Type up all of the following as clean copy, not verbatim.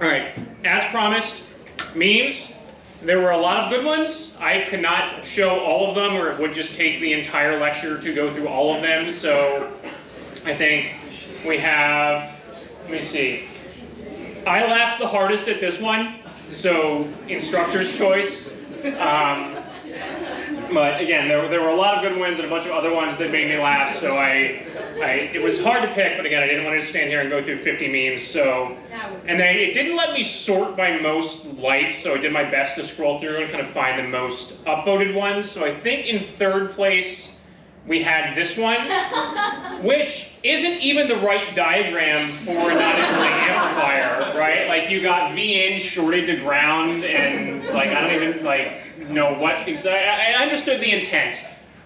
All right, as promised, memes. There were a lot of good ones. I could not show all of them, or it would just take the entire lecture to go through all of them. So I think we have, let me see. I laughed the hardest at this one, so instructor's choice. But again, there were a lot of good ones and a bunch of other ones that made me laugh, so it was hard to pick, but again, I didn't want to stand here and go through 50 memes, so. And it didn't let me sort by most liked, so I did my best to scroll through and kind of find the most upvoted ones. So I think in third place, we had this one, which isn't even the right diagram for a non-inverting amplifier, right? Like you got V in shorted to ground, and like I don't even know what exactly. I understood the intent,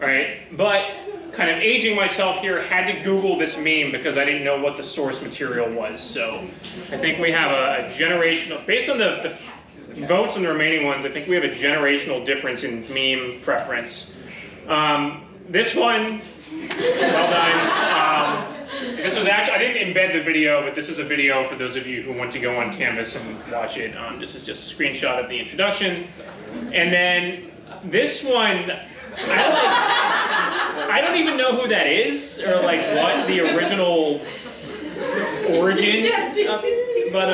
right? But kind of aging myself here, had to Google this meme because I didn't know what the source material was. So I think we have a generational, based on the votes on the remaining ones, I think we have a generational difference in meme preference. This one, well done. This was actually, I didn't embed the video, but this is a video for those of you who want to go on Canvas and watch it. This is just a screenshot of the introduction. And then this one, I don't even know who that is, or like what the original origin of, but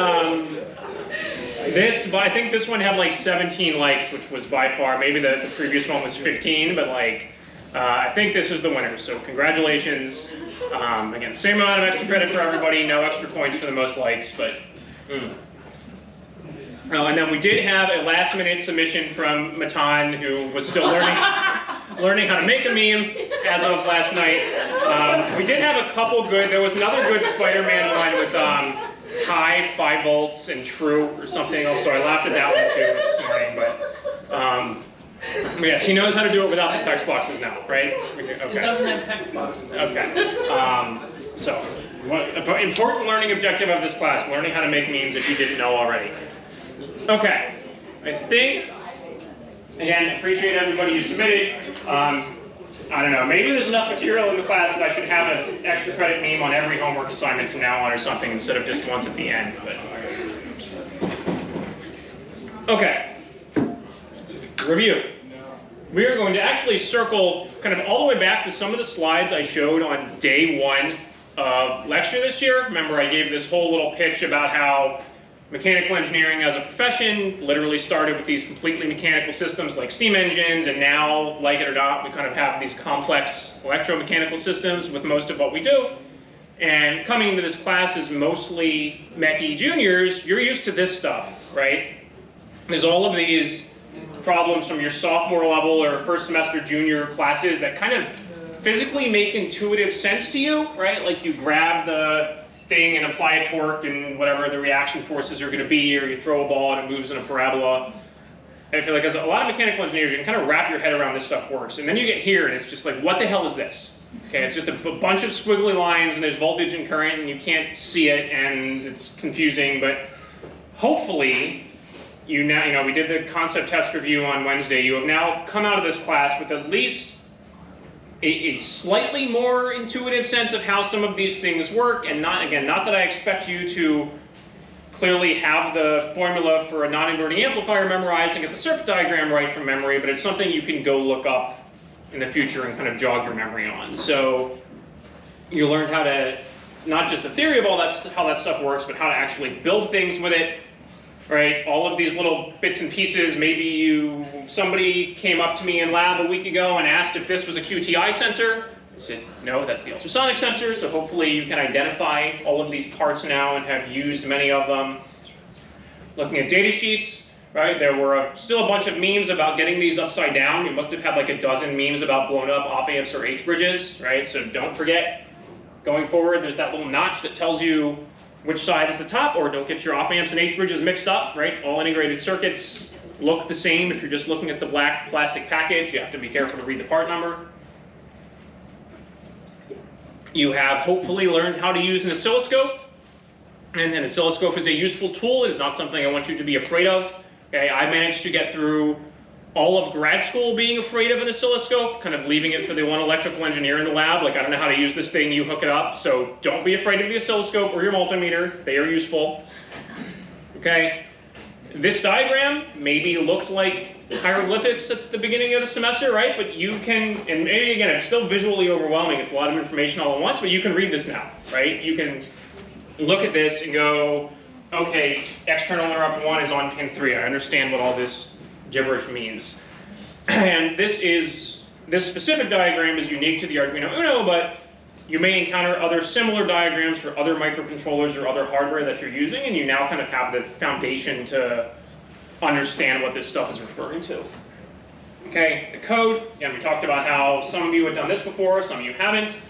I think this one had like 17 likes, which was by far, maybe the previous one was 15, but like, I think this is the winner, so congratulations. Again, same amount of extra credit for everybody, no extra points for the most likes, but. And then we did have a last-minute submission from Matan, who was still learning how to make a meme as of last night. We did have a couple good. There was another good Spider-Man one with high 5 volts and true or something. So I laughed at that one too this morning. But yes, he knows how to do it without the text boxes now, right? Okay. He doesn't have text boxes. Okay. So, important learning objective of this class: learning how to make memes if you didn't know already. Okay, I think, again, appreciate everybody who submitted. I don't know, maybe there's enough material in the class that I should have an extra credit meme on every homework assignment from now on or something instead of just once at the end. But okay, review. We are going to actually circle kind of all the way back to some of the slides I showed on day 1 of lecture this year. Remember, I gave this whole little pitch about how mechanical engineering as a profession literally started with these completely mechanical systems like steam engines, and now, like it or not, we kind of have these complex electromechanical systems with most of what we do. And coming into this class is mostly MAE juniors, you're used to this stuff, right? There's all of these problems from your sophomore level or first semester junior classes that kind of physically make intuitive sense to you, right? Like you grab the thing and apply a torque and whatever the reaction forces are going to be, or you throw a ball and it moves in a parabola. I feel like as a lot of mechanical engineers, you can kind of wrap your head around this stuff works. And then you get here and it's just like, what the hell is this? Okay, it's just a bunch of squiggly lines and there's voltage and current and you can't see it and it's confusing, but hopefully we did the concept test review on Wednesday. You have now come out of this class with at least a slightly more intuitive sense of how some of these things work, and not that I expect you to clearly have the formula for a non-inverting amplifier memorized and get the circuit diagram right from memory, but it's something you can go look up in the future and kind of jog your memory on. So you learned how to, not just the theory of how that stuff works, but how to actually build things with it. Right, all of these little bits and pieces. Maybe somebody came up to me in lab a week ago and asked if this was a QTI sensor. I said, no, that's the ultrasonic sensor. So hopefully you can identify all of these parts now and have used many of them. Looking at data sheets, right, there were still a bunch of memes about getting these upside down. You must have had like a dozen memes about blown up op amps or H bridges, right? So don't forget, going forward, there's that little notch that tells you which side is the top, or don't get your op amps and H bridges mixed up, right? All integrated circuits look the same. If you're just looking at the black plastic package, you have to be careful to read the part number. You have hopefully learned how to use an oscilloscope, and an oscilloscope is a useful tool. It is not something I want you to be afraid of. Okay, I managed to get through all of grad school being afraid of an oscilloscope, kind of leaving it for the one electrical engineer in the lab. Like, I don't know how to use this thing, you hook it up. So don't be afraid of the oscilloscope or your multimeter. They are useful. Okay? This diagram maybe looked like hieroglyphics at the beginning of the semester, right? But you can, and maybe again, it's still visually overwhelming. It's a lot of information all at once, but you can read this now, right? You can look at this and go, okay, external interrupt 1 is on pin 3. I understand what all this gibberish means. And this specific diagram is unique to the Arduino Uno, but you may encounter other similar diagrams for other microcontrollers or other hardware that you're using, and you now kind of have the foundation to understand what this stuff is referring to. Okay, the code, again, we talked about how some of you have done this before, some of you haven't.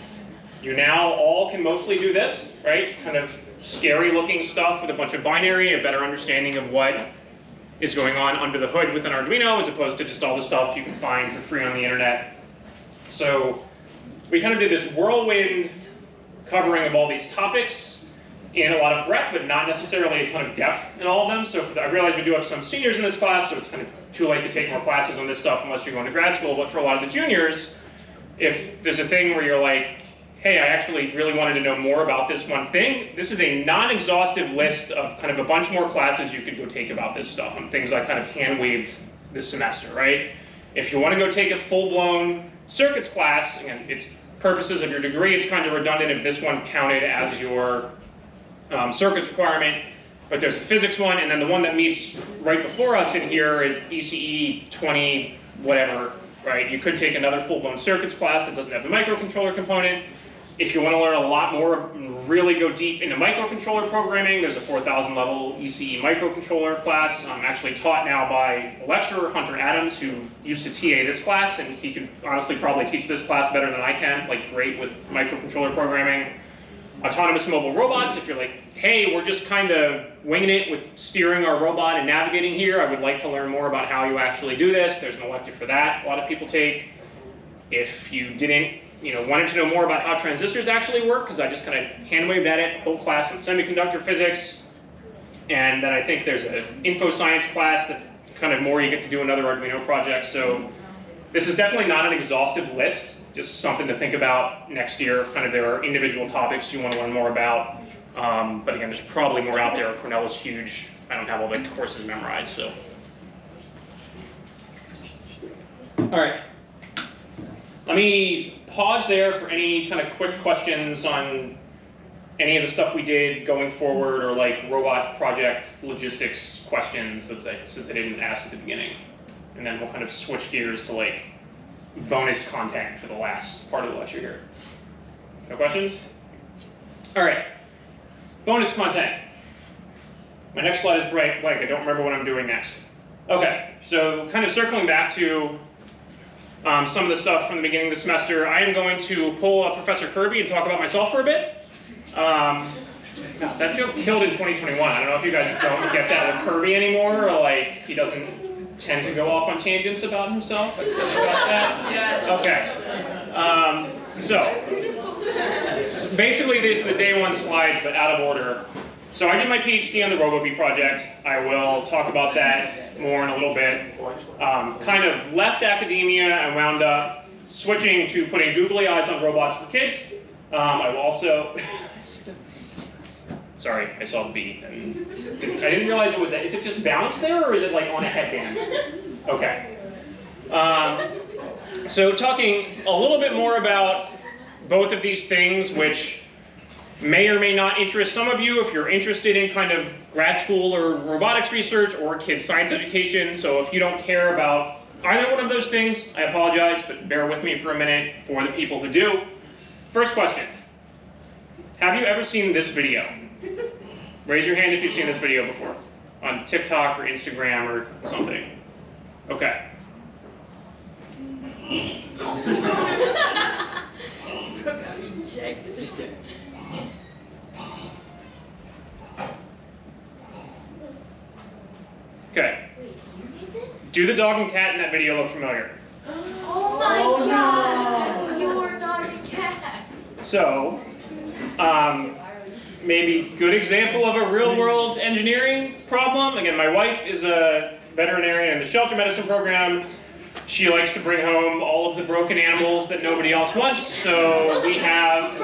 You now all can mostly do this, right? Kind of scary looking stuff with a bunch of binary, a better understanding of what is going on under the hood with an Arduino, as opposed to just all the stuff you can find for free on the internet. So we kind of did this whirlwind covering of all these topics in a lot of breadth, but not necessarily a ton of depth in all of them. So I realize we do have some seniors in this class, so it's kind of too late to take more classes on this stuff unless you're going to grad school. But for a lot of the juniors, if there's a thing where you're like, hey, I actually really wanted to know more about this one thing, this is a non-exhaustive list of kind of a bunch more classes you could go take about this stuff and things I kind of hand-waved this semester, right? If you want to go take a full-blown circuits class, again, it's purposes of your degree, it's kind of redundant if this one counted as your circuits requirement, but there's a physics one, and then the one that meets right before us in here is ECE 20 whatever, right? You could take another full-blown circuits class that doesn't have the microcontroller component. If you want to learn a lot more, really go deep into microcontroller programming, there's a 4,000 level ECE microcontroller class, actually taught now by a lecturer, Hunter Adams, who used to TA this class, and he could honestly probably teach this class better than I can, like great with microcontroller programming. Autonomous mobile robots, if you're like, hey, we're just kind of winging it with steering our robot and navigating here, I would like to learn more about how you actually do this, there's an elective for that a lot of people take. If you didn't, wanted to know more about how transistors actually work, because I just kind of hand-waved at it, whole class in semiconductor physics, and then I think there's an info science class that's kind of more you get to do another Arduino project, so this is definitely not an exhaustive list, just something to think about next year. Kind of there are individual topics you want to learn more about, but again, there's probably more out there. Cornell is huge. I don't have all the courses memorized, so. All right. Let me pause there for any kind of quick questions on any of the stuff we did going forward, or like robot project logistics questions, since I didn't ask at the beginning. And then we'll kind of switch gears to like bonus content for the last part of the lecture here. No questions? All right, bonus content. My next slide is blank. I don't remember what I'm doing next. Okay, so kind of circling back to some of the stuff from the beginning of the semester, I am going to pull up Professor Kirby and talk about myself for a bit. That joke killed in 2021. I don't know if you guys don't get that with Kirby anymore, or like he doesn't tend to go off on tangents about himself. Like, about that? Yes. Okay. So basically these are the day one slides, but out of order. So I did my PhD on the RoboBee project. I will talk about that more in a little bit. Kind of left academia and wound up switching to putting googly eyes on robots for kids. I will also, sorry, I saw the bee, and I didn't realize it was that. Is it just balanced there, or is it like on a headband? Okay. So talking a little bit more about both of these things, which may or may not interest some of you if you're interested in kind of grad school or robotics research or kids science education. So if you don't care about either one of those things, I apologize, but bear with me for a minute for the people who do. First question, have you ever seen this video? Raise your hand if you've seen this video before, on TikTok or Instagram or something. Okay. Okay. Wait, you did this? Do the dog and cat in that video look familiar? Oh my god! Your dog and cat! So, maybe good example of a real-world engineering problem. Again, my wife is a veterinarian in the shelter medicine program. She likes to bring home all of the broken animals that nobody else wants. So we have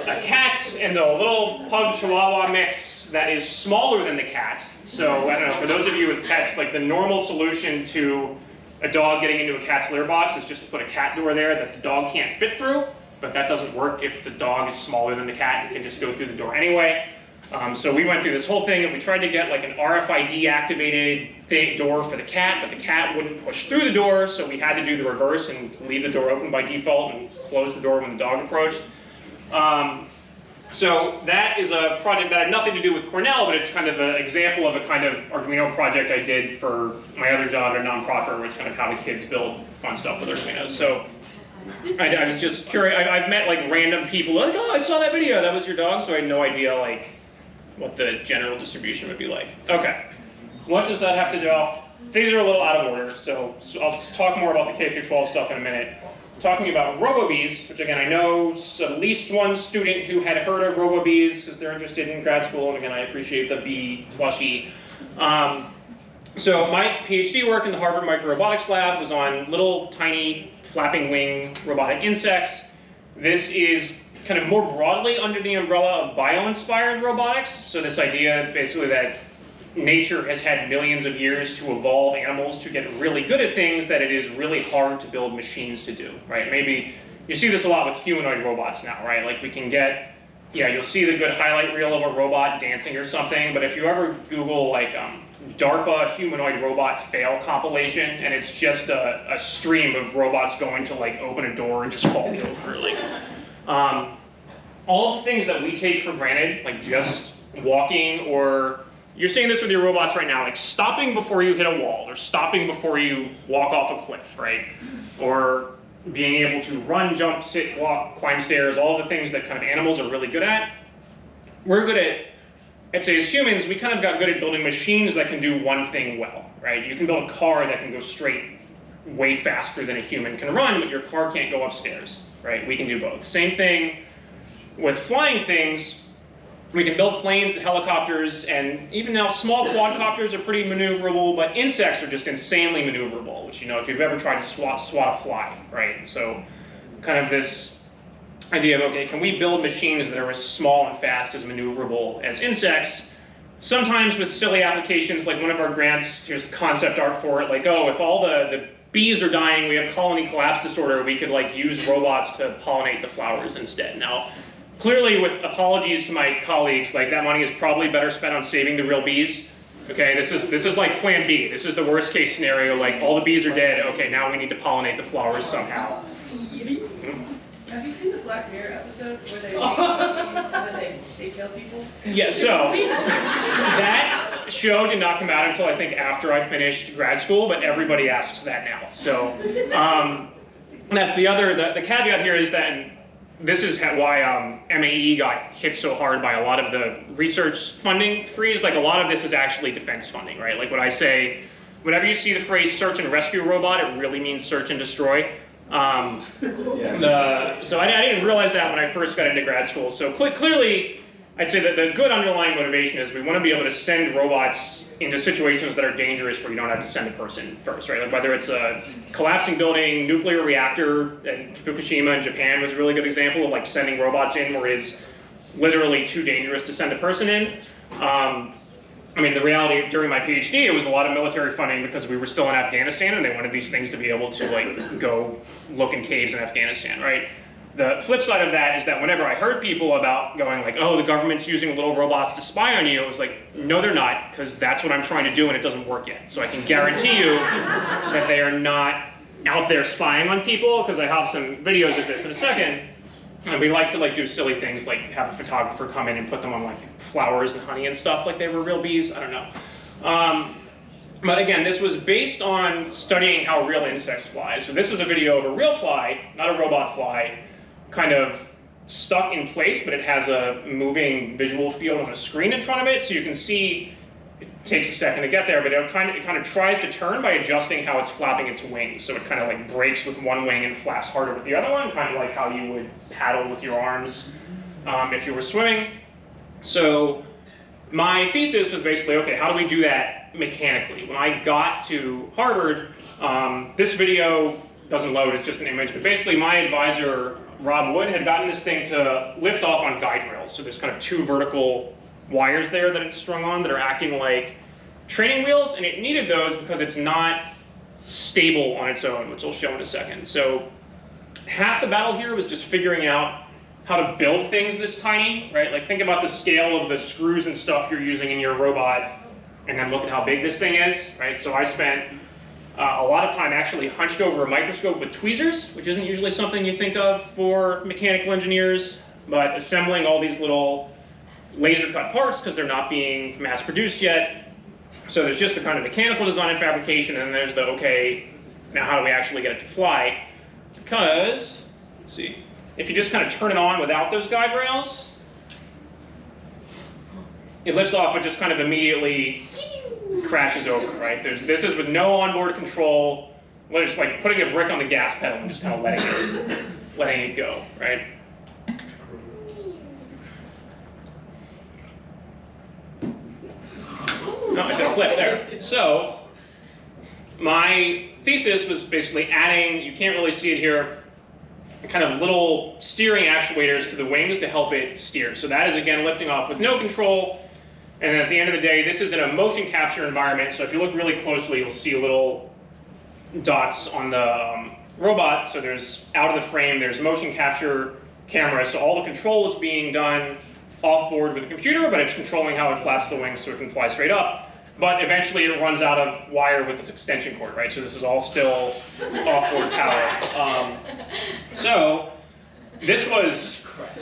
a cat and a little pug chihuahua mix that is smaller than the cat. So I don't know, for those of you with pets, like the normal solution to a dog getting into a cat's litter box is just to put a cat door there that the dog can't fit through. But that doesn't work if the dog is smaller than the cat. It can just go through the door anyway. So we went through this whole thing and we tried to get like an RFID activated door for the cat, but the cat wouldn't push through the door, so we had to do the reverse and leave the door open by default and close the door when the dog approached. So that is a project that had nothing to do with Cornell, but it's kind of an example of a kind of Arduino project I did for my other job at a nonprofit, where it's kind of how the kids build fun stuff with Arduinos. So I was just curious. I've met like random people like, oh, I saw that video, that was your dog, so I had no idea like what the general distribution would be like. Okay, what does that have to do? These are a little out of order, so I'll just talk more about the K-12 stuff in a minute. Talking about RoboBees, which again, I know at least one student who had heard of RoboBees because they're interested in grad school, and again, I appreciate the bee plushie. So my PhD work in the Harvard Microrobotics Lab was on little tiny flapping wing robotic insects. This is kind of more broadly under the umbrella of bio-inspired robotics. So this idea basically that nature has had millions of years to evolve animals to get really good at things that it is really hard to build machines to do, right? Maybe you see this a lot with humanoid robots now, right? Like we can get, yeah, you'll see the good highlight reel of a robot dancing or something, but if you ever Google like DARPA humanoid robot fail compilation, and it's just a stream of robots going to like open a door and just falling over, like all the things that we take for granted, like just walking, or you're seeing this with your robots right now, like stopping before you hit a wall, or stopping before you walk off a cliff, right? Or being able to run, jump, sit, walk, climb stairs, all the things that kind of animals are really good at. We're good at, I'd say as humans, we kind of got good at building machines that can do one thing well, right? You can build a car that can go straight way faster than a human can run, but your car can't go upstairs, right? We can do both. Same thing with flying things. We can build planes and helicopters, and even now small quadcopters are pretty maneuverable, but insects are just insanely maneuverable, which, you know, if you've ever tried to swat a fly, right? So kind of this idea of, okay, can we build machines that are as small and fast as maneuverable as insects? Sometimes with silly applications, like one of our grants, here's concept art for it, like, oh, if all the bees are dying, we have colony collapse disorder, we could like use robots to pollinate the flowers instead. Now, clearly, with apologies to my colleagues, like that money is probably better spent on saving the real bees. Okay, this is like plan B. This is the worst case scenario, like all the bees are dead, okay, now we need to pollinate the flowers somehow. Have you seen the Black Mirror episode where they kill people? Yeah, so that show did not come out until I think after I finished grad school, but everybody asks that now. So that's the other, the caveat here is that, and this is why MAE got hit so hard by a lot of the research funding freeze. Like a lot of this is actually defense funding, right? Like what I say, whenever you see the phrase search and rescue robot, it really means search and destroy. So I didn't realize that when I first got into grad school. So clearly, I'd say that the good underlying motivation is we want to be able to send robots into situations that are dangerous where you don't have to send a person first, right? Like whether it's a collapsing building, nuclear reactor, and Fukushima in Japan was a really good example of like sending robots in where it's literally too dangerous to send a person in. I mean, the reality during my PhD, it was a lot of military funding because we were still in Afghanistan and they wanted these things to be able to like go look in caves in Afghanistan, right? The flip side of that is that whenever I heard people about going like, oh, the government's using little robots to spy on you, it was like, no, they're not, because that's what I'm trying to do and it doesn't work yet. So I can guarantee you that they are not out there spying on people, because I have some videos of this in a second. And we like to like do silly things like have a photographer come in and put them on like flowers and honey and stuff like they were real bees. I don't know. But again, this was based on studying how real insects fly. So this is a video of a real fly, not a robot fly, kind of stuck in place, but it has a moving visual field on a screen in front of it. So you can see it takes a second to get there, but it kind of tries to turn by adjusting how it's flapping its wings. So it kind of like breaks with one wing and flaps harder with the other one, kind of like how you would paddle with your arms if you were swimming. So my thesis was basically, okay, how do we do that mechanically? When I got to Harvard, this video doesn't load, it's just an image, but basically my advisor, Rob Wood, had gotten this thing to lift off on guide rails. So there's kind of 2 vertical wires there that it's strung on that are acting like training wheels, and it needed those because it's not stable on its own, which I'll show in a second. So half the battle here was just figuring out how to build things this tiny, right? Like think about the scale of the screws and stuff you're using in your robot, and then look at how big this thing is, right? So I spent a lot of time actually hunched over a microscope with tweezers, which isn't usually something you think of for mechanical engineers, but assembling all these little laser cut parts because they're not being mass produced yet. So there's just the kind of mechanical design and fabrication, and then there's the, okay, now how do we actually get it to fly? Because, let's see, if you just kind of turn it on without those guide rails, it lifts off but just kind of immediately crashes over, right? This is with no onboard control. Well, it's like putting a brick on the gas pedal and just kind of letting it go, right? No, it did a flip there. So my thesis was basically adding, you can't really see it here, kind of little steering actuators to the wings to help it steer. So that is, again, lifting off with no control. And then at the end of the day, this is in a motion capture environment. So if you look really closely, you'll see little dots on the robot. So there's out of the frame, there's motion capture camera. So all the control is being done off board with the computer, but it's controlling how it flaps the wings so it can fly straight up. But eventually it runs out of wire with its extension cord, right? So this is all still off-board power. So this was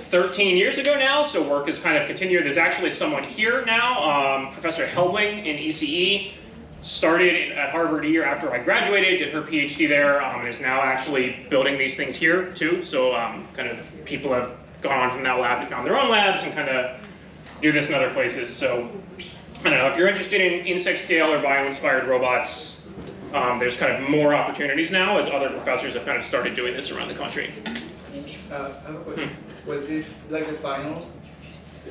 13 years ago now, so work has kind of continued. There's actually someone here now, Professor Helbling in ECE, started at Harvard a year after I graduated, did her PhD there, and is now actually building these things here too. So kind of people have gone on from that lab to found their own labs and kind of do this in other places. So I don't know, if you're interested in insect scale or bio-inspired robots, there's kind of more opportunities now as other professors have kind of started doing this around the country. I have a question. Was this like the final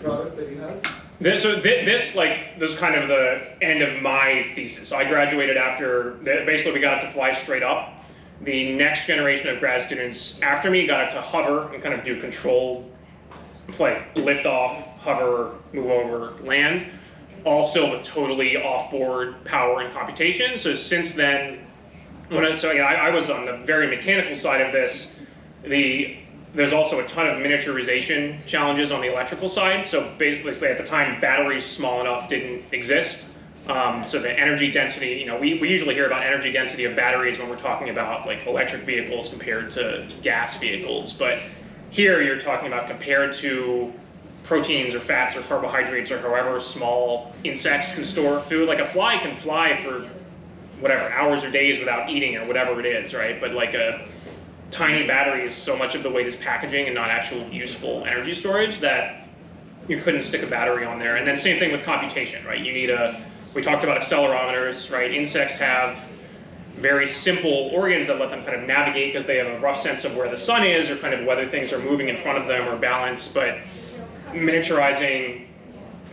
product that you had? This was kind of the end of my thesis. I graduated after, basically we got it to fly straight up. The next generation of grad students after me got it to hover and kind of do controlled flight, lift off, hover, move over, land, all still with totally off-board power and computation. So since then, I was on the very mechanical side of this. There's also a ton of miniaturization challenges on the electrical side. So basically at the time, batteries small enough didn't exist. So the energy density, we usually hear about energy density of batteries when we're talking about like electric vehicles compared to gas vehicles. But here you're talking about compared to proteins or fats or carbohydrates or however small insects can store food. Like a fly can fly for whatever, hours or days without eating or whatever it is, right? But like a tiny battery is so much of the weight is packaging and not actual useful energy storage that you couldn't stick a battery on there. And then same thing with computation, right? You need we talked about accelerometers, right? Insects have very simple organs that let them kind of navigate because they have a rough sense of where the sun is or kind of whether things are moving in front of them or balanced. But miniaturizing,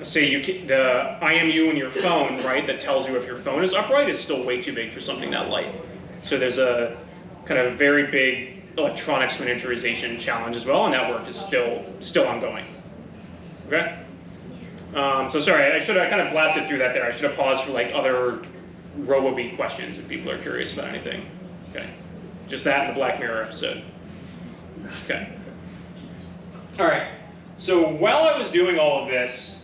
say the IMU in your phone, right, that tells you if your phone is upright is still way too big for something that light. So there's a kind of very big electronics miniaturization challenge as well, and that work is still ongoing. Okay? So sorry, I kind of blasted through that there. I should have paused for like other RoboBee questions if people are curious about anything. Okay. Just that in the Black Mirror episode. Okay. All right. So while I was doing all of this,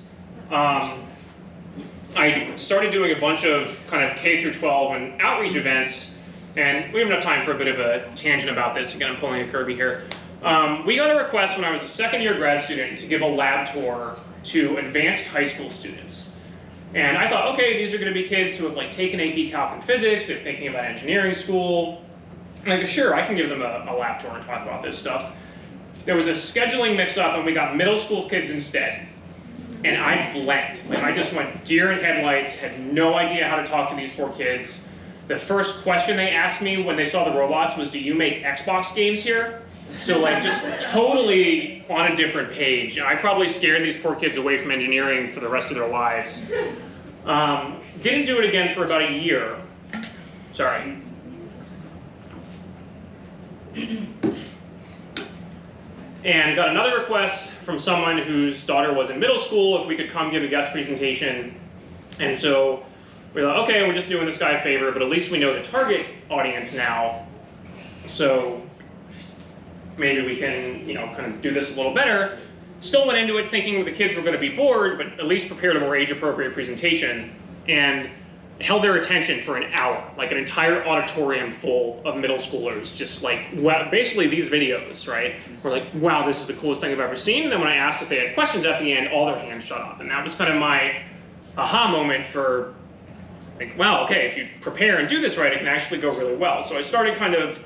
I started doing a bunch of kind of K through 12 and outreach events, and we have enough time for a bit of a tangent about this. Again, I'm pulling a Kirby here. We got a request when I was a second-year grad student to give a lab tour to advanced high school students. And I thought, okay, these are going to be kids who have like taken AP Calc and Physics, they're thinking about engineering school. And I go, sure, I can give them a lab tour and talk about this stuff. There was a scheduling mix-up and we got middle school kids instead. And I blanked. Like I just went deer in headlights, had no idea how to talk to these poor kids. The first question they asked me when they saw the robots was, do you make Xbox games here? So like just totally on a different page. And I probably scared these poor kids away from engineering for the rest of their lives. Didn't do it again for about a year. Sorry. And got another request from someone whose daughter was in middle school if we could come give a guest presentation. And so we thought, okay, we're just doing this guy a favor, but at least we know the target audience now. So maybe we can, kind of do this a little better. Still went into it thinking the kids were going to be bored, but at least prepared a more age-appropriate presentation, and held their attention for an hour, like an entire auditorium full of middle schoolers, just like, wow, basically these videos, right? Were like, wow, this is the coolest thing I've ever seen. And then when I asked if they had questions at the end, all their hands shut up. And that was kind of my aha moment for, like, wow, okay, if you prepare and do this right, it can actually go really well. So I started kind of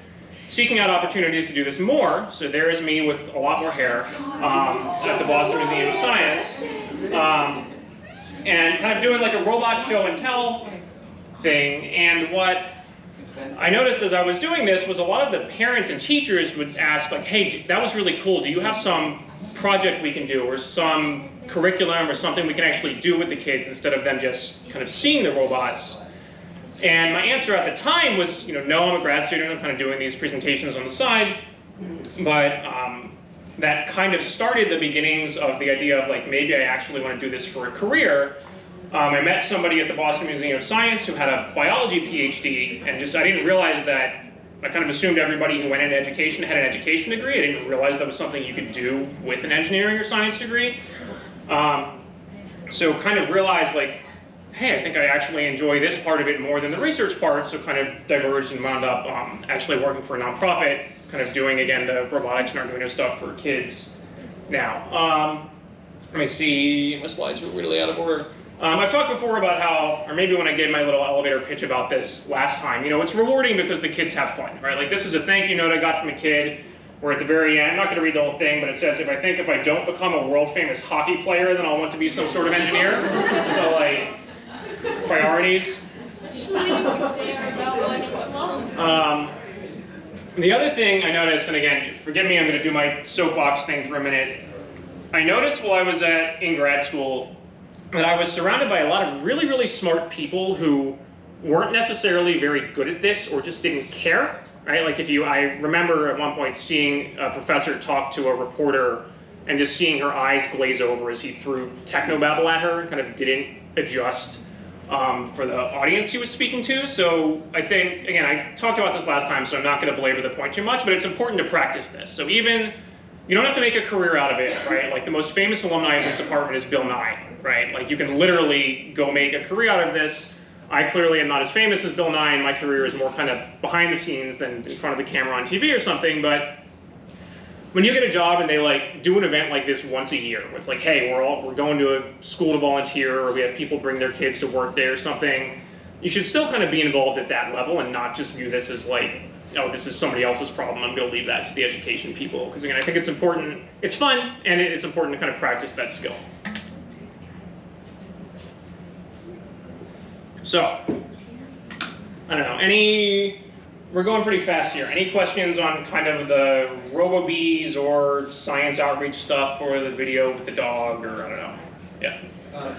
seeking out opportunities to do this more. So there's me with a lot more hair at the Boston Museum of Science. And kind of doing like a robot show and tell thing. And what I noticed as I was doing this was a lot of the parents and teachers would ask, like, hey, that was really cool. Do you have some project we can do, or some curriculum or something we can actually do with the kids instead of them just kind of seeing the robots? And my answer at the time was, no, I'm a grad student. I'm kind of doing these presentations on the side. But that kind of started the beginnings of the idea of, like, maybe I actually want to do this for a career. I met somebody at the Boston Museum of Science who had a biology PhD, and I didn't realize that. I kind of assumed everybody who went into education had an education degree. I didn't realize that was something you could do with an engineering or science degree. So kind of realized, like, hey, I think I actually enjoy this part of it more than the research part, so kind of diverged and wound up actually working for a nonprofit, kind of doing, again, the robotics and Arduino stuff for kids now. Let me see, my slides are really out of order. I've talked before about how, or maybe when I gave my little elevator pitch about this last time, it's rewarding because the kids have fun, right? Like, this is a thank you note I got from a kid, where at the very end, I'm not going to read the whole thing, but it says, if I don't become a world famous hockey player, then I'll want to be some sort of engineer. So, like, priorities. The other thing I noticed, and again, forgive me, I'm going to do my soapbox thing for a minute. I noticed while I was in grad school that I was surrounded by a lot of really, really smart people who weren't necessarily very good at this or just didn't care, right? Like I remember at one point seeing a professor talk to a reporter and just seeing her eyes glaze over as he threw technobabble at her and kind of didn't adjust for the audience he was speaking to. So I think, again, I talked about this last time, so I'm not going to belabor the point too much, but it's important to practice this. So even, you don't have to make a career out of it, right? Like, the most famous alumni of this department is Bill Nye, right? Like, you can literally go make a career out of this. I clearly am not as famous as Bill Nye, and my career is more kind of behind the scenes than in front of the camera on TV or something, but when you get a job and they, like, do an event like this once a year, where it's like, hey, we're going to a school to volunteer, or we have people bring their kids to work day or something, you should still kind of be involved at that level and not just view this as like, oh, this is somebody else's problem, I'm going to leave that to the education people. Because again, I think it's important, it's fun, and it's important to kind of practice that skill. So, I don't know, we're going pretty fast here. Any questions on kind of the RoboBees or science outreach stuff, or the video with the dog, or I don't know? Yeah.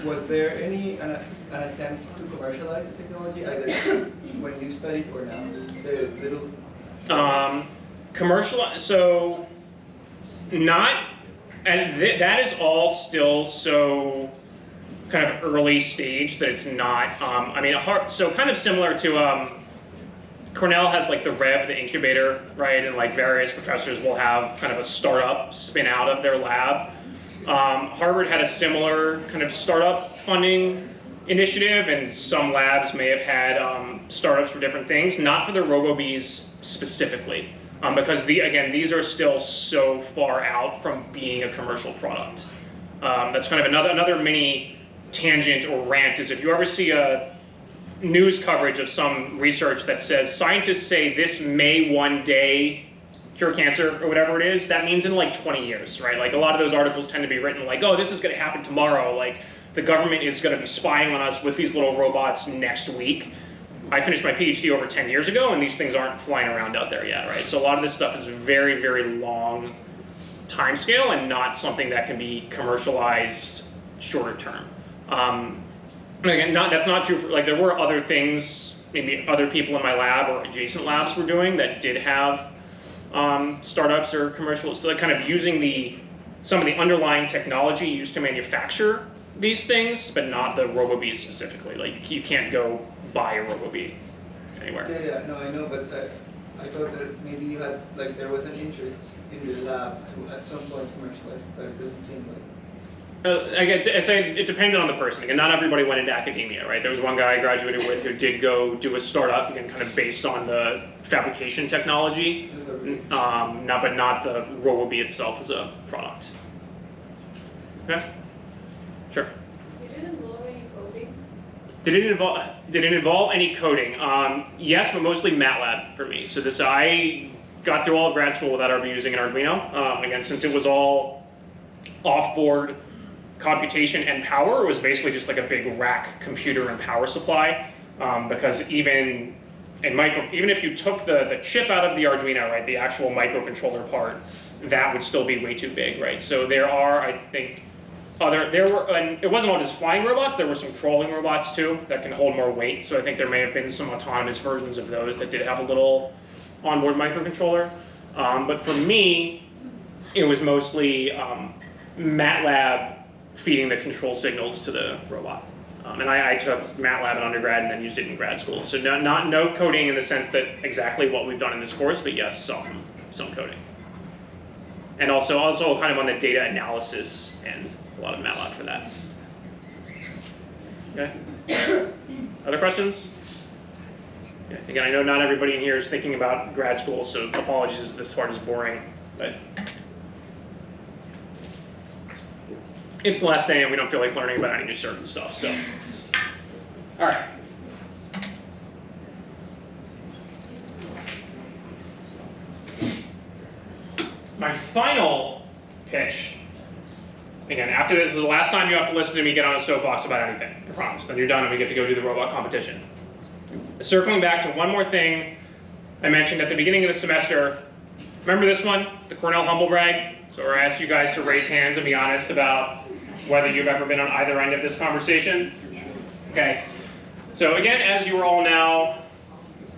Was there an attempt to commercialize the technology, either when you studied or now? The little so not, and that is all still so kind of early stage that it's not. I mean, so kind of similar to Cornell has like the Rev, the incubator, right? And like various professors will have kind of a startup spin out of their lab. Harvard had a similar kind of startup funding initiative, and some labs may have had startups for different things, not for the RoboBees specifically, because again, these are still so far out from being a commercial product. That's kind of another mini tangent or rant, is if you ever see a news coverage of some research that says scientists say this may one day cure cancer or whatever it is, that means in like 20 years, right? Like, a lot of those articles tend to be written like, oh, this is going to happen tomorrow, like the government is going to be spying on us with these little robots next week. I finished my PhD over 10 years ago, and these things aren't flying around out there yet, right? So a lot of this stuff is very, very long time scale and not something that can be commercialized shorter term. Again, that's not true for, like, there were other things, maybe other people in my lab or adjacent labs were doing that did have startups or commercial, so like kind of using some of the underlying technology used to manufacture these things, but not the RoboBee specifically. Like, you can't go buy a RoboBee anywhere. Yeah, no, I know, but I thought that maybe you had, like, there was an interest in the lab to at some point commercialize, but it doesn't seem like. I'd say it depended on the person. Again, not everybody went into academia, right? There was one guy I graduated with who did go do a startup, again, kind of based on the fabrication technology, but not the RoboBee itself as a product. Okay? Sure. Did it involve any coding? Did it involve any coding? Yes, but mostly MATLAB for me. So I got through all of grad school without ever using an Arduino. Again, since it was all off-board computation and power, it was basically just like a big rack computer and power supply. Because even if you took the chip out of the Arduino, right, the actual microcontroller part, that would still be way too big, right? So there are, I think, it wasn't all just flying robots, there were some crawling robots too that can hold more weight. So I think there may have been some autonomous versions of those that did have a little onboard microcontroller. But for me, it was mostly MATLAB feeding the control signals to the robot. And I took MATLAB in undergrad and then used it in grad school. So no coding in the sense that exactly what we've done in this course, but yes, some coding. And also kind of on the data analysis and a lot of MATLAB for that. Okay. Other questions? Yeah. Again, I know not everybody in here is thinking about grad school, so apologies if this part is boring, but it's the last day and we don't feel like learning about any certain stuff, so. All right. My final pitch, again, after this is the last time you have to listen to me get on a soapbox about anything, I promise. Then you're done and we get to go do the robot competition. Circling back to one more thing I mentioned at the beginning of the semester. Remember this one, the Cornell humble brag? So I asked you guys to raise hands and be honest about whether you've ever been on either end of this conversation. Okay. So again, as you are all now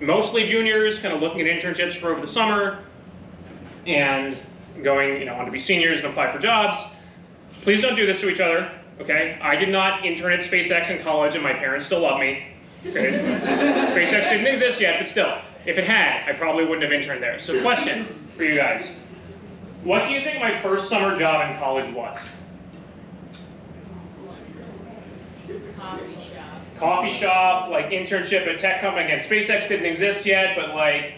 mostly juniors, kind of looking at internships for over the summer, and going on to be seniors and apply for jobs, please don't do this to each other, okay? I did not intern at SpaceX in college and my parents still love me. Okay? SpaceX didn't exist yet, but still, if it had, I probably wouldn't have interned there. So question for you guys. What do you think my first summer job in college was? Coffee shop. Coffee shop, like internship at tech company. Again, SpaceX didn't exist yet, but like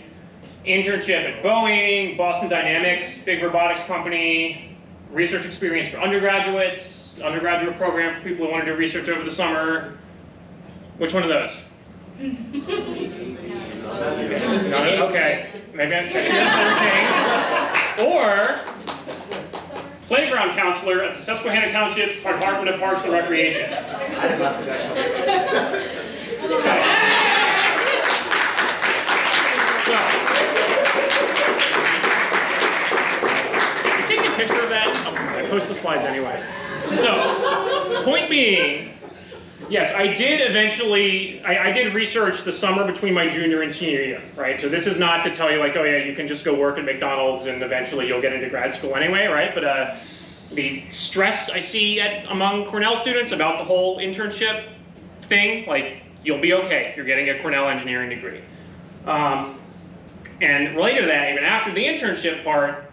internship at Boeing, Boston Dynamics, big robotics company, research experience for undergraduates, undergraduate program for people who want to do research over the summer. Which one of those? None? Okay, maybe I should have everything. Or playground counselor at the Susquehanna Township Department of Parks and Recreation. I did not see that. So, take a picture of that. Oh, I post the slides anyway. So, point being, yes, I did eventually, I did research the summer between my junior and senior year, right? So this is not to tell you like, oh yeah, you can just go work at McDonald's and eventually you'll get into grad school anyway, right? But the stress I see among Cornell students about the whole internship thing, like, you'll be okay if you're getting a Cornell engineering degree. And related to that, even after the internship part,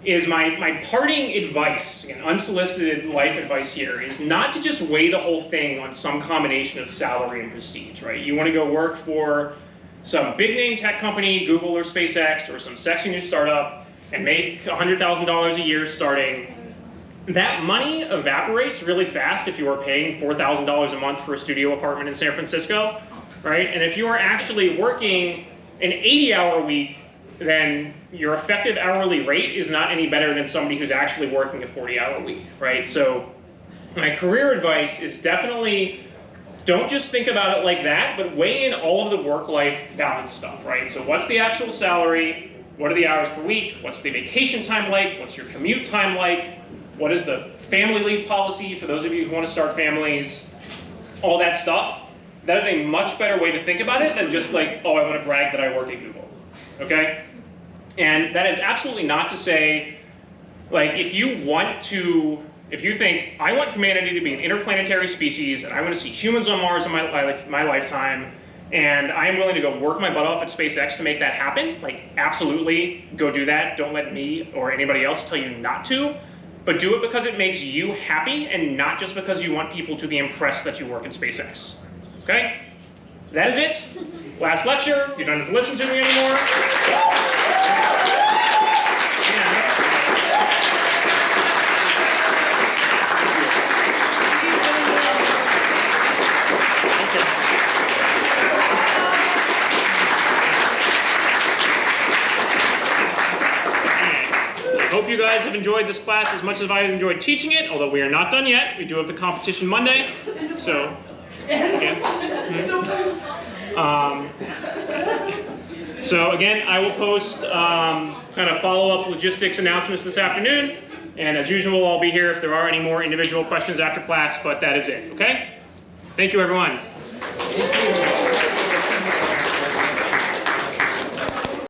is my parting advice, again, unsolicited life advice here, is not to just weigh the whole thing on some combination of salary and prestige, right? You want to go work for some big name tech company, Google or SpaceX, or some sexy new startup, and make $100,000 a year starting. That money evaporates really fast if you are paying $4,000 a month for a studio apartment in San Francisco, right? And if you are actually working an 80-hour week, then your effective hourly rate is not any better than somebody who's actually working a 40-hour week, right? So my career advice is definitely don't just think about it like that, but weigh in all of the work-life balance stuff, right? So what's the actual salary? What are the hours per week? What's the vacation time like? What's your commute time like? What is the family leave policy for those of you who want to start families? All that stuff. That is a much better way to think about it than just like, oh, I want to brag that I work at Google, okay? And that is absolutely not to say, like, if you think, I want humanity to be an interplanetary species, and I want to see humans on Mars in my lifetime, and I am willing to go work my butt off at SpaceX to make that happen, like, absolutely go do that. Don't let me or anybody else tell you not to, but do it because it makes you happy and not just because you want people to be impressed that you work at SpaceX. Okay? That is it. Last lecture. You don't have to listen to me anymore. Hope you guys have enjoyed this class as much as I've enjoyed teaching it, although we are not done yet. We do have the competition Monday, so again. So again, I will post kind of follow-up logistics announcements this afternoon, and as usual, I'll be here if there are any more individual questions after class, but that is it, okay? Thank you, everyone.